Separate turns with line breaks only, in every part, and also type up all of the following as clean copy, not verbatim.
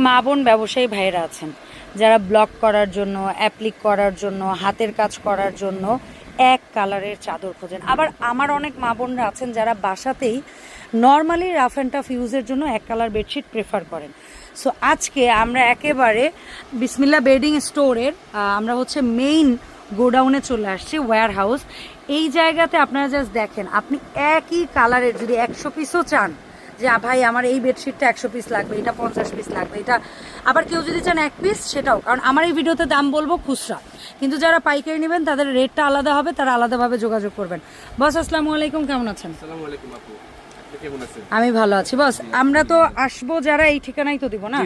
মা বোন ব্যবসায়ী ভাইয়েরা আছেন যারা ব্লগ করার জন্য, অ্যাপ্লিক করার জন্য, হাতের কাজ করার জন্য এক কালারের চাদর খোঁজেন। আবার আমার অনেক মা বোনরা আছেন যারা বাসাতেই নর্মালি রাফ অ্যান্ড টাফ ইউজের জন্য এক কালার বেডশিট প্রেফার করেন। সো আজকে আমরা একেবারে বিসমিল্লাহ বেডিং স্টোরের আমরা হচ্ছে মেইন গোডাউনে চলে আসছি, ওয়্যার হাউস। এই জায়গাতে আপনারা জাস্ট দেখেন, আপনি একই কালারের যদি 100 পিসও চান, যে ভাই আমার এই বেডশিটটা 100 পিস লাগবে, এটা 50 পিস লাগবে, এটা আবার কেউ যদি চান 1 পিস সেটাও, কারণ আমার এই ভিডিওতে দাম বলবো খুচরা, কিন্তু যারা পাইকারি নেবেন তাদের রেটটা আলাদা হবে, তারা আলাদাভাবে যোগাযোগ করবেন। বস আসসালামু আলাইকুম, কেমন আছেন?
আসসালামু আলাইকুম আপু, আপনি কেমন আছেন?
আমি ভালো আছি বস। আমরা তো আসবো যারা এই ঠিকানাই তো দিব না,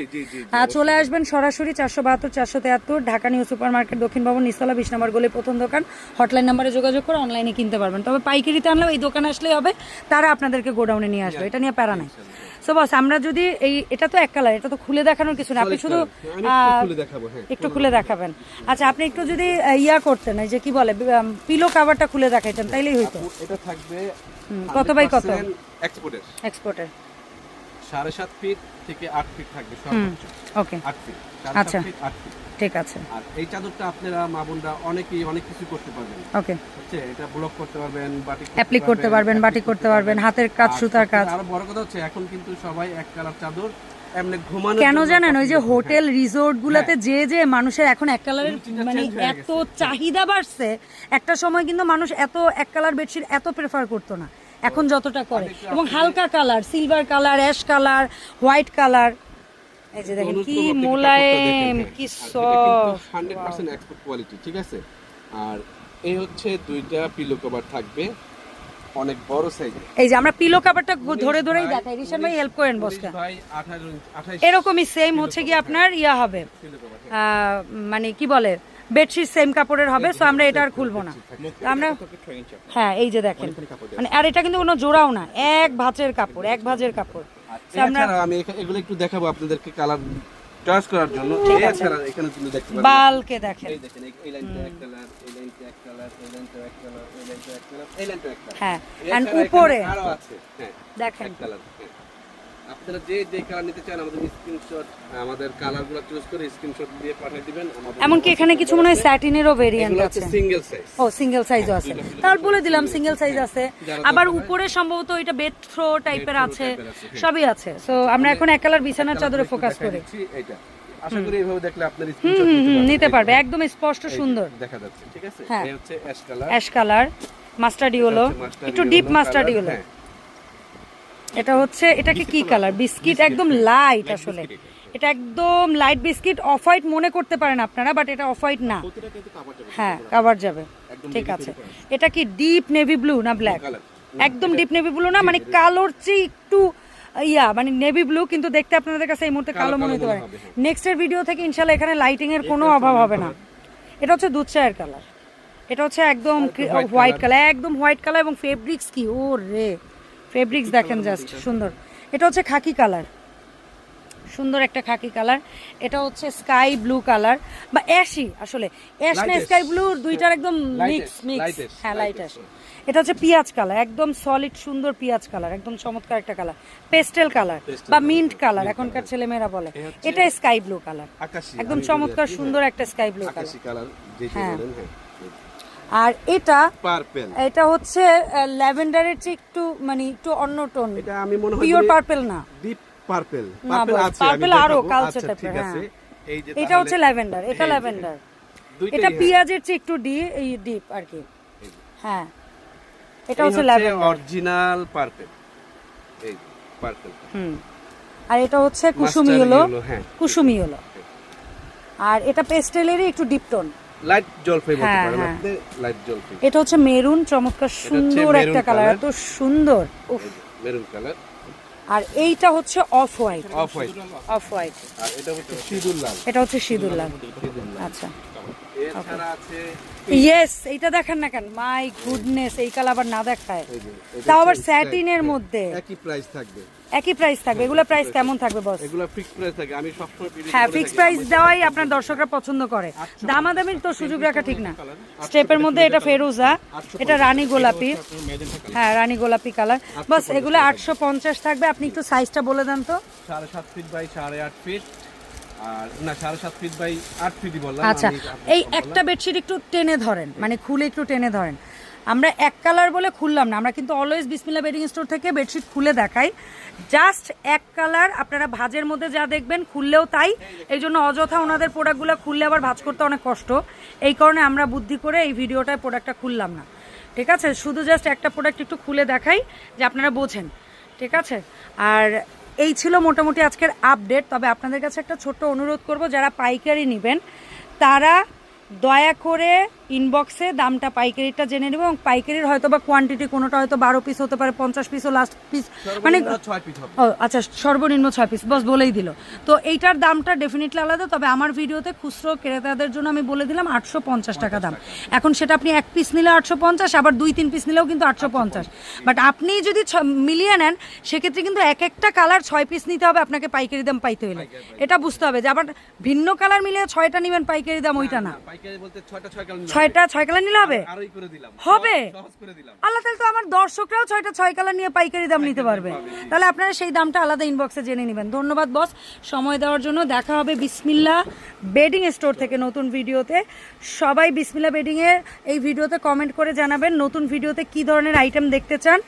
চলে আসবেন সরাসরি 472 473 ঢাকা নিউ সুপার মার্কেট, দক্ষিণ ভবন, নিচতলা, 20 নম্বর গলি, প্রথম দোকান। হটলাইন নাম্বারে যোগাযোগ করে অনলাইনে কিনতে পারবেন। তবে পাইকারিতে আনলেও এই দোকানে আসলেই হবে, তারা আপনাদেরকে গোডাউনে নিয়ে আসবে, এটা নিয়ে প্যারা নাই। সো বস আমরা যদি এটা তো এক কালার, এটা তো খুলে দেখানোর কিছু না, আপনি শুধু একটু খুলে দেখাবেন। আচ্ছা, আপনি একটু যদি ইয়া করতেন, এই যে কি বলে পিলো কাভারটা খুলে দেখাইতেন তাইলেই হইতো।
এটা থাকবে
কত বাই কত?
এক্সপোর্টের 7.5 ফিট থেকে 8 ফিট থাকবে সর্বোচ্চ।
ওকে,
8 ফিট,
আচ্ছা
8 ফিট,
ঠিক আছে।
আর এই চাদরটা আপনারা মা বোনরা অনেকেই অনেক কিছু করতে পারবেন।
ওকে,
হচ্ছে এটা ব্লক করতে পারবেন, বাটিক
অ্যাপ্লিক করতে পারবেন, বাটিক করতে পারবেন, হাতের কাজ, সুতার কাজ।
আর বড় কথা হচ্ছে এখন কিন্তু সবাই এক কালার চাদর এমনি ঘুমানো।
কেন জানেন, ওই যে হোটেল রিসোর্ট গুলাতে যে মানুষের এখন এক কালারের মানে এত চাহিদা বাড়ছে, একটা সময় কিন্তু মানুষ এত এক কালার বেডশিট এত প্রেফার করতো না, এখন যতটা করে। এবং হালকা colour, silver colour, ash colour, white colour, এই যে দেখেন কি মোলায়েম, কি সফট,
100% এক্সপোর্ট কোয়ালিটি, ঠিক আছে। আর এই হচ্ছে দুইটা পিলো কভার থাকবে অনেক বড় সাইজের।
এই যে আমরা পিলো কভারটা ধরে ধরেই দেখাই, রিশান ভাই হেল্প করেন বসটা।
ভাই 28
এরকমই সেম হচ্ছে কি আপনার ইয়া হবে, মানে কি বলে বেডশিট সেম কাপড়ের হবে। সো আমরা এটা আর খুলবো না, আমরা হ্যাঁ এই যে দেখেন মানে, আর এটা কিন্তু কোনো জোড়াও না, এক ভাঁজের কাপড়, এক ভাঁজের কাপড়।
আমি এগুলো একটু দেখাবো আপনাদেরকে কালার চয়েস করার জন্য। এখানে কিন্তু দেখতে পারেন
বালকে দেখেন,
এই দেখেন এই লাইনটা এক কালার, এই লাইনটা এক কালার, এই লাইনটা এক কালার, এই লাইনটা এক কালার, এই লাইনটা এক কালার।
হ্যাঁ, এন্ড উপরে
আরো আছে, হ্যাঁ
দেখেন
কালার। আপনারা যে কালার নিতে চান আমাদের স্ক্রিনশট, আমাদের কালারগুলো চুজ করে স্ক্রিনশট দিয়ে পাঠিয়ে দিবেন।
এমনকি এখানে কিছু মনে হয় স্যাটিনেরও ভেরিয়েন্ট আছে,
সিঙ্গেল সাইজ।
ও সিঙ্গেল সাইজও আছে, তাহলে বলে দিলাম সিঙ্গেল সাইজ আছে। আবার উপরে সম্ভবত এটা বেড থ্রো টাইপের আছে, সবই আছে। সো আমরা এখন এক কালার বিছানার চাদরে ফোকাস করি।
এইটা আশা করি এইভাবে দেখলে আপনার
নিতে পারবে, একদম স্পষ্ট সুন্দর
দেখা যাচ্ছে, ঠিক আছে।
এই
হচ্ছে ash colour,
ash colour, mustard yellow, একটু ডিপ মাস্টার্ড ইয়েলো। এটা হচ্ছে, এটাকে কি কালার, বিস্কিট, একদম লাইট, আসলে এটা একদম লাইট বিস্কিট, অফ হোয়াইট মনে করতে পারেন আপনারা, বাট এটা অফ হোয়াইট না, হ্যাঁ কাভার যাবে, ঠিক আছে। এটা কি ডিপ নেভি ব্লু না ব্ল্যাক? একদম ডিপ নেভি ব্লু না, মানে কালোর চেয়ে একটু ইয়া, মানে নেভি ব্লু, কিন্তু দেখতে আপনাদের কাছে এই মুহূর্তে কালো মনে হতে পারে। নেক্সটের ভিডিও থেকে ইনশাল্লাহ এখানে লাইটিং এর কোনো অভাব হবে না। এটা হচ্ছে দুধ চায়ের কালার, এটা হচ্ছে একদম হোয়াইট কালার, একদম হোয়াইট কালার। এবং ফেব্রিক্স কি, ও রে ফেব্রিক্স দেখেন জাস্ট সুন্দর। এটা হচ্ছে খাকি কালার, সুন্দর একটা খাকি কালার। এটা হচ্ছে স্কাই ব্লু কালার বা অ্যাশি, আসলে অ্যাশ না স্কাই ব্লু দুইটার একদম মিক্স, হ্যাঁ লাইট অ্যাশ। এটা হচ্ছে পিঁয়াজ কালার, একদম সলিড সুন্দর পিঁয়াজ কালার, একদম চমৎকার একটা কালার, পেস্টেল কালার বা মিন্ট কালার এখনকার ছেলেমেয়েরা বলে। এটা স্কাই ব্লু কালার, একদম চমৎকার সুন্দর একটা স্কাই ব্লু কালার। হ্যাঁ, আর এটা
পার্পল,
এটা হচ্ছে ল্যাভেন্ডারের চেয়ে একটু মানে একটু অন্য টোন,
এটা আমি মনে হয়
পিওর পার্পল না,
ডিপ পার্পল,
আছে, পার্পল আরো কালচার টাইপের। হ্যাঁ, এটা হচ্ছে ল্যাভেন্ডার, এটা ল্যাভেন্ডার, এটা পিঁয়াজের চেয়ে একটু ডিপ আর কি। হ্যাঁ, এটা হচ্ছে ল্যাভেন্ডার,
অরিজিনাল পার্পল, এই পার্পল।
আর এটা হচ্ছে কুসুমি ইয়েলো, কুসুমি ইয়েলো। আর এটা পেস্টেলেরই একটু ডিপ টোন,
লাইট জলপাই বলতে পারেন আপনি, লাইট জলপাই।
এটা হচ্ছে মেরুন, চমৎকার সুন্দর একটা কালার, এত সুন্দর, উফ
মেরুন কালার। আর
এইটা হচ্ছে off white,
off white,
off white.
আর এটা হচ্ছে সিঁদুর লাল,
এটা হচ্ছে সিঁদুর লাল। আচ্ছা,
এছাড়া আছে
ইয়েস, এইটা দেখেন না কেন, মাই গুডনেস, এই কালার আবার না দেখায়, তাও আবার স্যাটিনের মধ্যে।
একই প্রাইস থাকবে,
একই প্রাইস থাকবে। এগুলো প্রাইস কেমন থাকবে বস?
এগুলো ফিক্স প্রাইস থাকে, আমি সব সময়
হ্যাঁ ফিক্স প্রাইস দেওয়াই আপনার দর্শকরা পছন্দ করে, দামাদামির তো সুযোগ রাখা ঠিক না। স্টেপের মধ্যে এটা ফেরুজা, এটা রানী গোলাপি, হ্যাঁ রানী গোলাপি কালার। বাস এগুলো 850 থাকবে। আপনি একটু সাইজটা বলে দেন তো।
7.5 ফিট বাই 8.5 ফিট, আর না 7.5 ফিট বাই 8 ফিটই বললাম।
আচ্ছা, এই একটা বেডশিট একটু টেনে ধরেন, মানে খুলে একটু টেনে ধরেন। আমরা এক কালার বলে খুললাম না, আমরা কিন্তু অলওয়েজ বিসমিল্লাহ বেডিং স্টোর থেকে বেডশিট খুলে দেখাই। জাস্ট এক কালার, আপনারা ভাঁজের মধ্যে যা দেখবেন খুললেও তাই। এই জন্য অযথা ওনাদের প্রোডাক্টগুলো খুললে আবার ভাঁজ করতে অনেক কষ্ট, এই কারণে আমরা বুদ্ধি করে এই ভিডিওটায় প্রোডাক্টটা খুললাম না, ঠিক আছে? শুধু জাস্ট একটা প্রোডাক্ট একটু খুলে দেখাই যে আপনারা বোঝেন, ঠিক আছে? আর এই ছিল মোটামুটি আজকের আপডেট। তবে আপনাদের কাছে একটা ছোট্ট অনুরোধ করব, যারা পাইকারি নেবেন তারা দয়া করে ইনবক্সে দামটা পাইকারিটা জেনে নেবে, এবং পাইকারির হয়তো বা কোয়ান্টিটি কোনোটা হয়তো 12 পিস হতে পারে, 50 পিসও লাস্ট পিস, মানে
6 পিস হবে।
ও আচ্ছা, সর্বনিম্ন 6 পিস, বস বলেই দিল। তো এইটার দামটা ডেফিনেটলি আলাদা। তবে আমার ভিডিওতে খুচরো ক্রেতাদের জন্য আমি বলে দিলাম 850 টাকা দাম। এখন সেটা আপনি এক পিস নিলে 850, আবার 2-3 পিস নিলেও কিন্তু 850। বাট আপনি যদি মিলিয়ে নেন সেক্ষেত্রে কিন্তু এক একটা কালার 6 পিস নিতে হবে আপনাকে পাইকারি দাম পাইতে হলে। এটা বুঝতে হবে যে আবার ভিন্ন কালার মিলিয়ে 6টা নেবেন পাইকারি দাম, ওইটা না।
পাইকারি বলতে 6টা 6 কালার
6টা 6 কালার নিলে হবে,
আরই করে দিলাম,
হবে।
সহজ করে দিলাম।
আল্লাহ, তাহলে তো আমার দর্শকরাও 6টা 6 কালার নিয়ে পাইকারি দাম নিতে পারবে। তাহলে আপনারা সেই দামটা আলাদা ইনবক্সে জেনে নেবেন। ধন্যবাদ বস সময় দেওয়ার জন্য। দেখা হবে বিসমিল্লাহ বেডিং স্টোর থেকে নতুন ভিডিওতে। সবাই বিসমিল্লাহ বেডিংয়ের এই ভিডিওতে কমেন্ট করে জানাবেন নতুন ভিডিওতে কী ধরনের আইটেম দেখতে চান।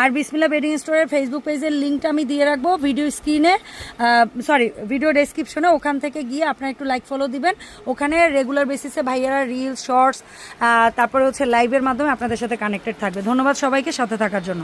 আর বিসমিল্লাহ বেডিং স্টোরের ফেসবুক পেজের লিঙ্কটা আমি দিয়ে রাখবো ভিডিও স্ক্রিনে, ভিডিও ডেসক্রিপশনে। ওখান থেকে গিয়ে আপনারা একটু লাইক ফলো দিবেন। ওখানে রেগুলার বেসিসে ভাইয়ারা রিলস, শর্টস, তারপরে হচ্ছে লাইভের মাধ্যমে আপনাদের সাথে কানেক্টেড থাকবে। ধন্যবাদ সবাইকে সাথে থাকার জন্য।